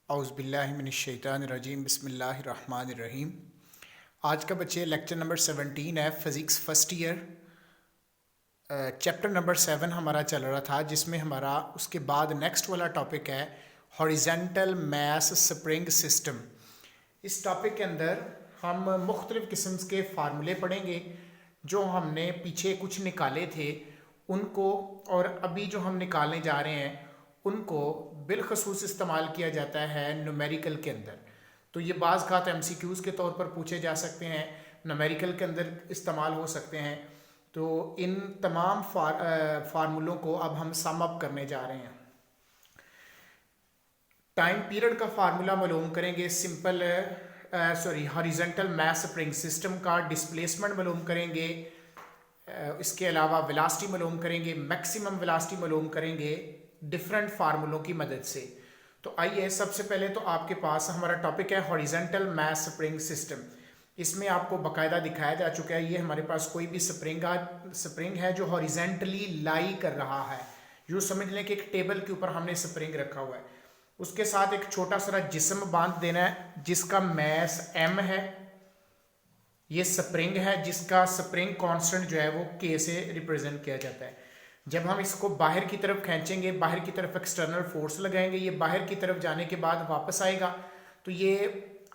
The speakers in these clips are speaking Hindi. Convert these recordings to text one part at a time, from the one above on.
औज़ुबिल्लाहिमिनश्शैतानिर्रजीम बिस्मिल्लाहिर्रहमानिर्रहीम। आज का बच्चे लेक्चर नंबर 17 है, physics first year, chapter number 7 हमारा चल रहा था, जिसमें हमारा उसके बाद नेक्स्ट वाला टॉपिक है हॉरिजेंटल मास स्प्रिंग सिस्टम। इस टॉपिक के अंदर हम मुख्तलिफ़ किस्म के फार्मूले पढ़ेंगे जो हमने पीछे कुछ निकाले थे उनको, और अभी जो हम निकालने जा रहे हैं उनको बिलखसूस इस्तेमाल किया जाता है न्यूमेरिकल के अंदर। तो ये बाज़ खात MCQs के तौर पर पूछे जा सकते हैं, न्यूमेरिकल के अंदर इस्तेमाल हो सकते हैं। तो इन तमाम फार्मूलों को अब हम सम अप करने जा रहे हैं। टाइम पीरियड का फार्मूला मालूम करेंगे, हॉरिजेंटल मास स्प्रिंग सिस्टम का डिस्प्लेसमेंट मालूम करेंगे, इसके अलावा वेलोसिटी मालूम करेंगे, मैक्सिमम वेलोसिटी मालूम करेंगे डिफरेंट फार्मूलों की मदद से। तो आइए, सबसे पहले तो आपके पास हमारा टॉपिक है हॉरिजेंटल मास स्प्रिंग सिस्टम। इसमें आपको बकायदा दिखाया जा चुका है, ये हमारे पास कोई भी स्प्रिंग है जो हॉरिजेंटली लाई कर रहा है। यूँ समझ लें कि एक टेबल के ऊपर हमने स्प्रिंग रखा हुआ है, उसके साथ एक छोटा सा जिस्म बांध देना है जिसका मैस m है। ये स्प्रिंग है जिसका स्प्रिंग कांस्टेंट जो है वो k से रिप्रेजेंट किया जाता है। जब हम इसको बाहर की तरफ खींचेंगे, बाहर की तरफ एक्सटर्नल फोर्स लगाएंगे, ये बाहर की तरफ जाने के बाद वापस आएगा तो ये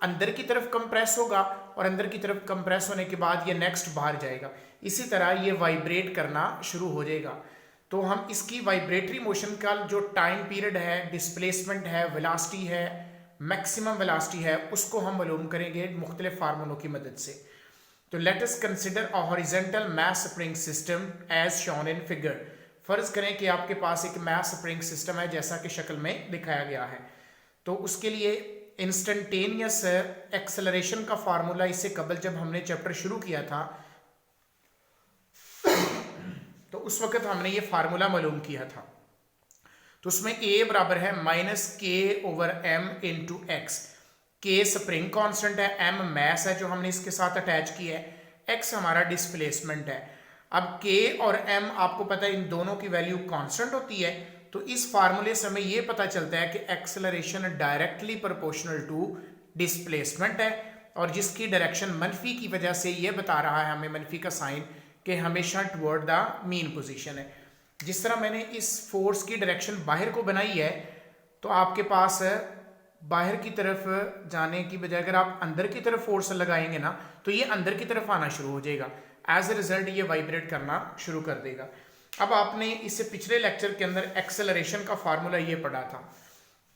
अंदर की तरफ कंप्रेस होगा, और अंदर की तरफ कंप्रेस होने के बाद ये नेक्स्ट बाहर जाएगा। इसी तरह ये वाइब्रेट करना शुरू हो जाएगा। तो हम इसकी वाइब्रेटरी मोशन का जो टाइम पीरियड है, डिस्प्लेसमेंट है, वेलोसिटी है, मैक्सिमम वेलोसिटी है, उसको हम मालूम करेंगे मुख्तलिफ फार्मूलों की मदद से। तो let us consider a horizontal mass spring system as shown in figure. फर्ज करें कि आपके पास एक मास स्प्रिंग सिस्टम है जैसा कि शक्ल में दिखाया गया है। तो उसके लिए इंस्टेंटेनियस एक्सेलरेशन का फार्मूला, इससे कबल जब हमने चैप्टर शुरू किया था तो उस वक्त हमने ये फार्मूला मालूम किया था। तो उसमें a बराबर है -k/m into x. k spring constant है, m मैस है जो हमने इसके साथ अटैच किया है, x हमारा डिस्प्लेसमेंट है। अब k और m आपको पता है इन दोनों की वैल्यू कांस्टेंट होती है। तो इस फार्मूले से हमें ये पता चलता है कि acceleration directly proportional to displacement है, और जिसकी डायरेक्शन मनफी की वजह से ये बता रहा है हमें मनफी का साइन कि हमेशा टुवर्ड द मीन पोजीशन है। जिस तरह मैंने इस फोर्स की डायरेक्शन बाहर को बनाई है, तो आपके पास बाहर की तरफ जाने की बजाय अगर आप अंदर की तरफ फोर्स लगाएंगे ना, तो ये अंदर की तरफ आना शुरू हो जाएगा। एज ए रिजल्ट ये वाइब्रेट करना शुरू कर देगा। अब आपने इससे पिछले लेक्चर के अंदर एक्सेलरेशन का फार्मूला ये पढ़ा था,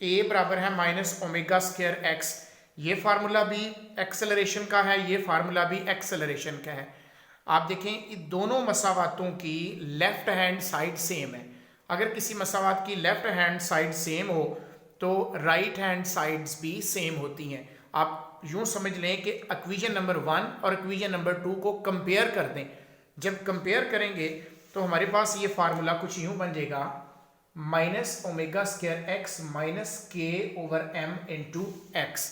a बराबर है -ω² x। ये फार्मूला भी एक्सेलरेशन का है, ये फार्मूला भी एक्सेलरेशन का है। आप देखें दोनों मसावातों की लेफ्ट हैंड साइड सेम है। अगर किसी मसावात की लेफ्ट हैंड साइड सेम हो तो राइट हैंड साइड्स भी सेम होती हैं। आप यूं समझ लें कि इक्वेशन नंबर 1 और इक्वेशन नंबर 2 को कंपेयर कर दें। जब कंपेयर करेंगे तो हमारे पास ये फार्मूला कुछ यूं बन जाएगा, -ω² x -k/m इंटू एक्स।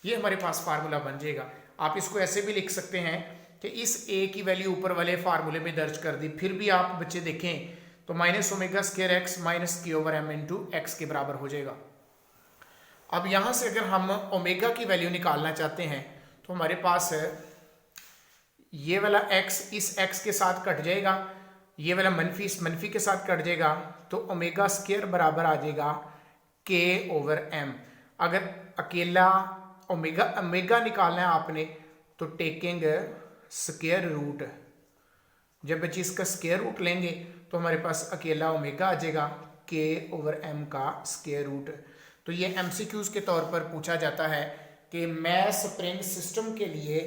ये हमारे पास फार्मूला बन जाएगा। आप इसको ऐसे भी लिख सकते हैं कि इस a की वैल्यू ऊपर वाले फार्मूले में दर्ज कर दी। फिर भी आप बच्चे देखें तो -ω² x -k/m इंटू एक्स के बराबर हो जाएगा। अब यहाँ से अगर हम ओमेगा की वैल्यू निकालना चाहते हैं तो हमारे पास ये वाला x इस x के साथ कट जाएगा, ये वाला मनफी इस मनफी के साथ कट जाएगा, तो ω² बराबर आ जाएगा k/m। अगर अकेला ओमेगा निकालना है आपने तो टेकिंग स्क्वायर रूट, जब बच्चे इसका स्क्वायर रूट लेंगे तो हमारे पास अकेला ओमेगा आ जाएगा k/m का स्क्वायर रूट। तो ये MCQs के तौर पर पूछा जाता है कि मास स्प्रिंग सिस्टम के लिए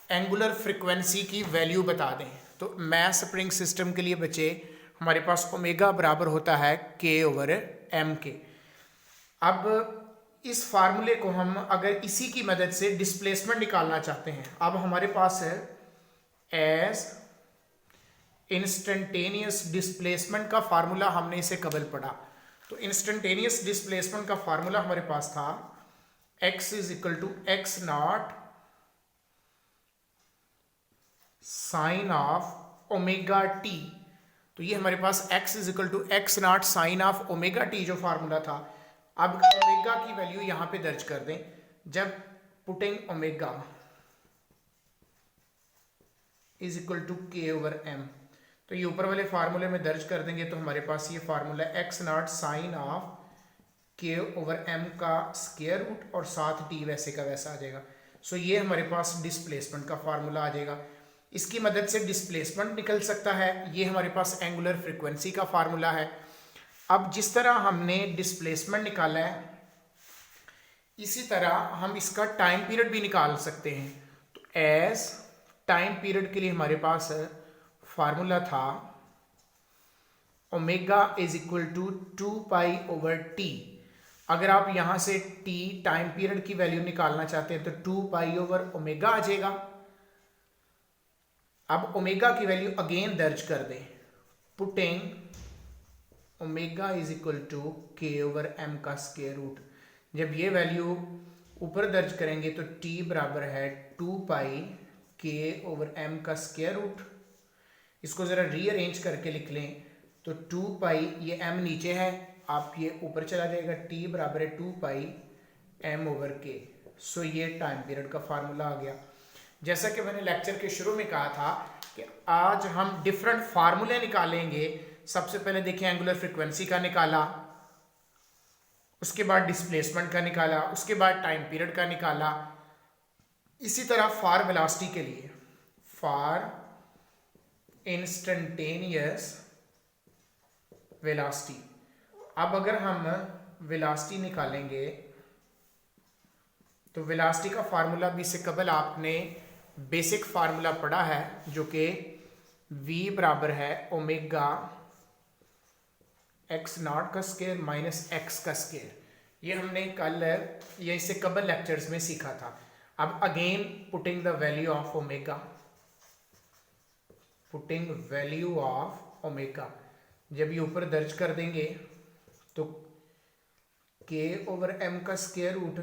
एंगुलर फ्रीक्वेंसी की वैल्यू बता दें। तो मास स्प्रिंग सिस्टम के लिए बच्चे हमारे पास ओमेगा बराबर होता है k/m के। अब इस फार्मूले को हम अगर इसी की मदद से डिस्प्लेसमेंट निकालना चाहते हैं, अब हमारे पास है एज इंस्टेंटेनियस डिस्प्लेसमेंट का फार्मूला हमने इसे कबल पढ़ा। तो इंस्टेंटेनियस डिस्प्लेसमेंट का फार्मूला हमारे पास था x = x0 sine of omega t. तो ये हमारे पास x = x0 sine of omega t जो फार्मूला था, अब ओमेगा की वैल्यू यहां पे दर्ज कर दें। जब putting omega is equal to k over m, तो ये ऊपर वाले फार्मूले में दर्ज कर देंगे तो हमारे पास ये formula x not sine of k over m का स्क्वायर रूट और साथ टी वैसे का वैसा आ जाएगा। सो ये हमारे पास डिस्प्लेसमेंट का फार्मूला आ जाएगा। इसकी मदद से डिस्प्लेसमेंट निकल सकता है। ये हमारे पास एंगुलर फ्रीक्वेंसी का फार्मूला है। अब जिस तरह हमने डिस्प्लेसमेंट निकाला है इसी तरह हम इसका टाइम पीरियड भी निकाल सकते हैं। तो एज टाइम पीरियड के लिए हमारे पास फार्मूला था omega is equal to 2 pi over t. अगर आप यहां से टी टाइम पीरियड की वैल्यू निकालना चाहते हैं तो 2 पाई ओवर ओमेगा आ जाएगा। अब ओमेगा की वैल्यू अगेन दर्ज कर दें। Putting omega is equal to k over m का स्क्वायर रूट। जब ये वैल्यू ऊपर दर्ज करेंगे तो t बराबर है 2 पाई के ओवर एम का स्क्वायर रूट। इसको ज़रा रीअरेंज करके लिख लें तो 2 पाई, ये m नीचे है, आप ये ऊपर चला जाएगा, t बराबर है 2 पाई m ओवर के। सो ये टाइम पीरियड का फार्मूला आ गया। जैसा कि मैंने लेक्चर के शुरू में कहा था कि आज हम डिफरेंट फार्मूले निकालेंगे। सबसे पहले देखिए एंगुलर फ्रीक्वेंसी का निकाला, उसके बाद डिस्प्लेसमेंट का निकाला, उसके बाद टाइम पीरियड का निकाला। इसी तरह फार वेलोसिटी के लिए फार इंस्टेंटेनियस वेलोसिटी। अब अगर हम वेलोसिटी निकालेंगे तो वेलोसिटी का फार्मूला भी इससे कबल आपने बेसिक फार्मूला पढ़ा है जो कि v बराबर है ओमेगा एक्स नॉट का स्क्वायर माइनस एक्स का स्क्वायर। ये हमने कल या इससे कबल लेक्चर्स में सीखा था। अब again putting the value of omega, putting value of omega, जब ये ऊपर दर्ज कर देंगे तो k ओवर m का स्क्वायर रूट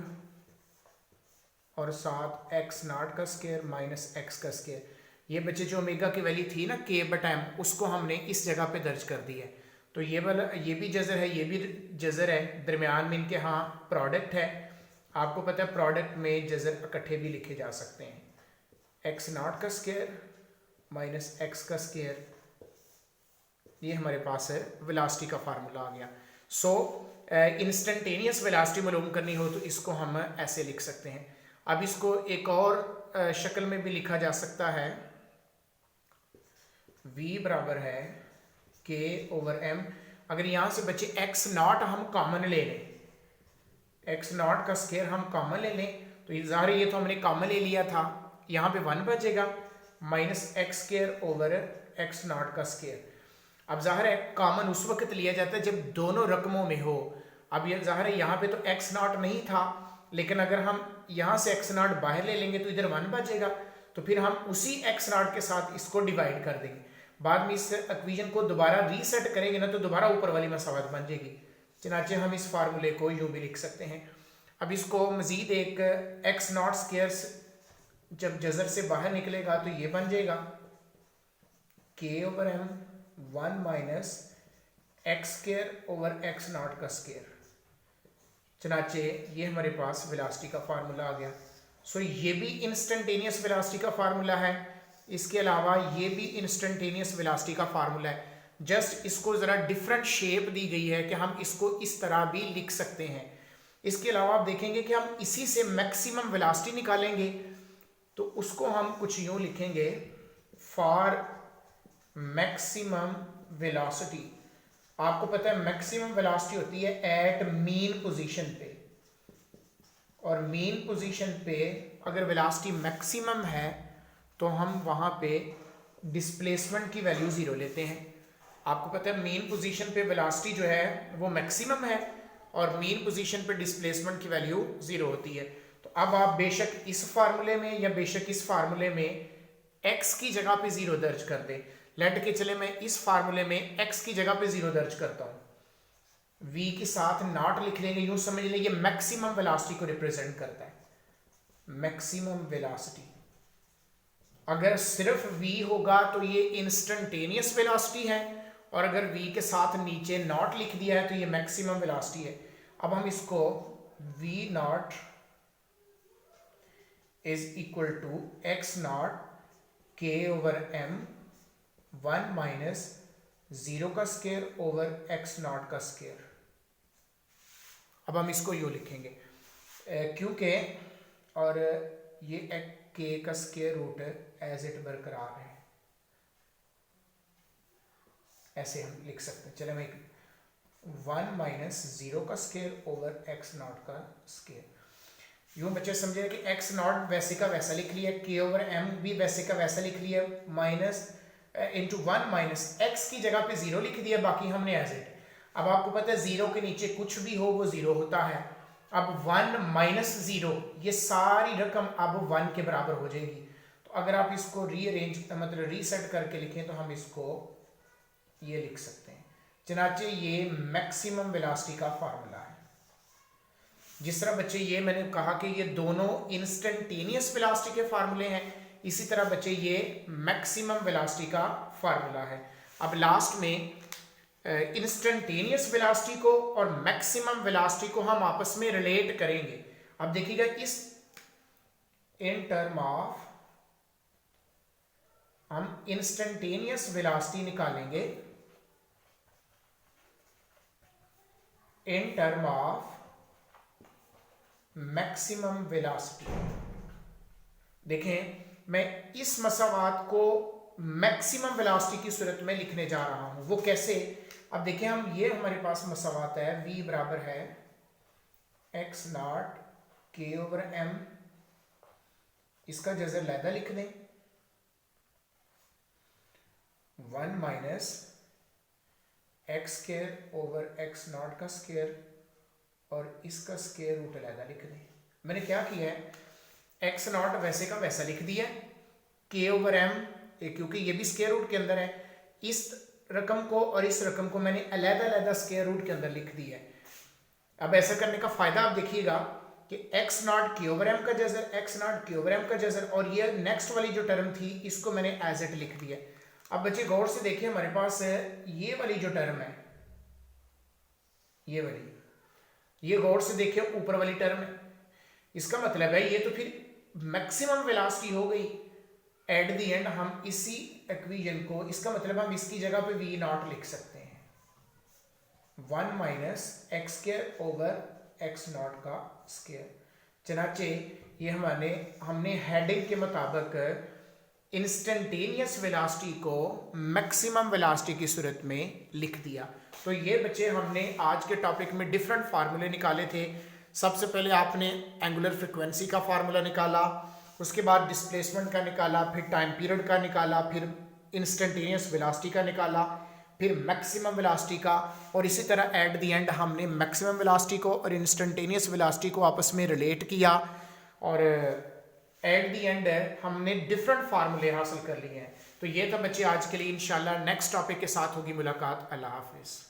और साथ एक्स नॉट का स्क्वायर माइनस एक्स का स्क्वायर। ये बच्चे जो ओमेगा की वैल्यू थी ना k बटा m, उसको हमने इस जगह पे दर्ज कर दी है। तो ये वाला ये भी जजर है, ये भी जजर है, दरमियान में इनके हाँ प्रोडक्ट है। आपको पता है प्रोडक्ट में जजर इकट्ठे भी लिखे जा सकते हैं। एक्स नॉट का स्क्वायर माइनस एक्स का स्क्वायर, ये हमारे पास है वेलोसिटी का फार्मूला आ गया। सो इंस्टेंटेनियस वेलोसिटी मालूम करनी हो तो इसको हम ऐसे लिख सकते हैं। अब इसको एक और शक्ल में भी लिखा जा सकता है। v बराबर है k ओवर m। अगर यहां से बच्चे x नॉट हम कॉमन ले लें, x नॉट का स्क्वायर हम कॉमन ले लें तो ज़ाहिर ये तो हमने कॉमन ले लिया था, यहाँ पे 1 बचेगा minus x square over x not का स्क्वायर। अब ज़ाहिर है कॉमन उस वक्त लिया जाता है जब दोनों रकमों में हो। अब ये ज़ाहिर है यहाँ पे तो एक्स नॉट नहीं था, लेकिन अगर हम यहाँ से एक्स नॉट बाहर ले लेंगे तो इधर 1 बचेगा, तो फिर हम उसी एक्स नॉट के साथ इसको डिवाइड कर देंगे। बाद में इस इक्वेशन को दोबारा रीसेट करेंगे ना तो दोबारा ऊपर वाली मसावत बन जाएगी। चनाचे हम इस फार्मूले को यूँ भी लिख सकते हैं। अब इसको मज़ीद एक एक्स नॉट स्क्वायर जब जजर से बाहर निकलेगा तो ये बन जाएगा k over m 1 minus x square over x not का स्क्वायर। चनाचे ये हमारे पास वेलोसिटी का फार्मूला आ गया। सो ये भी इंस्टेंटेनियस वेलोसिटी का फार्मूला है। इसके अलावा ये भी इंस्टेंटेनियस वेलोसिटी का फार्मूला है। जस्ट इसको ज़रा डिफरेंट शेप दी गई है कि हम इसको इस तरह भी लिख सकते हैं। इसके अलावा आप देखेंगे कि हम इसी से मैक्सिमम वेलोसिटी निकालेंगे तो उसको हम कुछ यूँ लिखेंगे, फॉर मैक्सिमम वेलोसिटी। आपको पता है मैक्सिमम वेलोसिटी होती है एट मीन पोजीशन पे, और मीन पोजीशन पे अगर वेलोसिटी मैक्सिमम है तो हम वहाँ पे डिस्प्लेसमेंट की वैल्यू 0 लेते हैं। आपको पता है मीन पोजीशन पे वेलोसिटी जो है वो मैक्सिमम है और मीन पोजीशन पे डिस्प्लेसमेंट की वैल्यू 0 होती है। तो अब आप बेशक इस फार्मूले में या बेशक इस फार्मूले में x की जगह पे 0 दर्ज कर दें। लेट के चले मैं इस फार्मूले में x की जगह पे 0 दर्ज करता हूँ, v के साथ नॉट लिख लेंगे, यूँ समझ लें ये मैक्सिमम वेलोसिटी को रिप्रेजेंट करता है। मैक्सिमम वेलोसिटी अगर सिर्फ v होगा तो ये इंस्टेंटेनियस वेलोसिटी है, और अगर v के साथ नीचे नॉट लिख दिया है तो ये मैक्सिमम वेलोसिटी है। अब हम इसको v not is equal to x not k over m 1 minus 0 का स्क्वायर ओवर x नॉट का स्क्वायर। अब हम इसको यूं लिखेंगे क्योंकि और ये k का स्क्वायर रूट एज इट बरकरार है, ऐसे हम लिख सकते हैं। चले मैं 1 माइनस 0 का स्क्वायर ओवर x नॉट का स्क्वायर। यूं बच्चे समझे कि x नॉट वैसे का वैसा लिख लिया, k ओवर m भी वैसे का वैसा लिख लिया, माइनस इंटू 1 माइनस x की जगह पे 0 लिख दिया, बाकी हमने एज इट। अब आपको पता है 0 के नीचे कुछ भी हो वो 0 होता है। अब 1 माइनस 0 ये सारी रकम अब 1 के बराबर हो जाएगी। तो अगर आप इसको रीअरेंज मतलब रीसेट करके लिखें तो हम इसको ये लिख सकते हैं। चनाचे ये मैक्सिमम वेलोसिटी का फार्मूला है। जिस तरह बच्चे ये मैंने कहा कि ये दोनों इंस्टेंटेनियस वेलोसिटी के फार्मूले हैं, इसी तरह बच्चे ये मैक्सिमम वेलोसिटी का फार्मूला है। अब लास्ट में इंस्टेंटेनियस वेलोसिटी को और मैक्सिमम वेलोसिटी को हम आपस में रिलेट करेंगे। अब देखिएगा इस इन टर्म ऑफ हम इंस्टेंटेनियस वेलोसिटी निकालेंगे in term of maximum velocity. देखें मैं इस मसावात को मैक्सिमम वेलोसिटी की सूरत में लिखने जा रहा हूं। वो कैसे? अब देखें हम ये हमारे पास मसावात है, v बराबर है x not k over m, इसका जज़र लैदा लिख दें 1 minus x square over x not का स्क्वायर और इसका स्क्वायर रूट लैदा लिख दें। मैंने क्या किया है, x नॉट वैसे का वैसा लिख दिया, k ओवर m क्योंकि ये भी स्क्वायर रूट के अंदर है, इस रकम को और इस रकम को मैंने अलग-अलग स्क्वायर रूट के अंदर लिख दिया है। अब ऐसा करने का फायदा आप देखिएगा कि x not k over m का जज़र, x not k over m का जज़र, और ये नेक्स्ट वाली जो टर्म थी इसको मैंने एज इट लिख दिया। अब बच्चे गौर से देखिए हमारे पास ये वाली जो टर्म है, ये वाली, ये गौर से देखिए ऊपर वाली टर्म है, इसका मतलब है ये तो फिर मैक्सिमम वेलोसिटी हो गई। एट द एंड हम इसी इक्वेशन को, इसका मतलब हम इसकी जगह पे v नॉट लिख सकते हैं 1 minus x square over x not का स्क्वायर। चनाचे ये हमने हेडिंग के मुताबिक इंस्टेंटेनियस वेलोसिटी को मैक्सिमम वेलोसिटी की सूरत में लिख दिया। तो ये बच्चे हमने आज के टॉपिक में डिफरेंट फार्मूले निकाले थे। सबसे पहले आपने एंगुलर फ्रिक्वेंसी का फार्मूला निकाला, उसके बाद डिस्प्लेसमेंट का निकाला, फिर टाइम पीरियड का निकाला, फिर इंस्टेंटेनियस वेलोसिटी का निकाला, फिर मैक्सिमम वेलोसिटी का, और इसी तरह एट द एंड हमने मैक्सिमम वेलोसिटी को और इंस्टेंटेनियस वेलोसिटी को आपस में रिलेट किया, और एट द एंड हमने डिफरेंट फार्मूले हासिल कर लिए हैं। तो ये था बच्चे आज के लिए। इंशाल्लाह नेक्स्ट टॉपिक के साथ होगी मुलाकात। अल्लाह हाफिज़।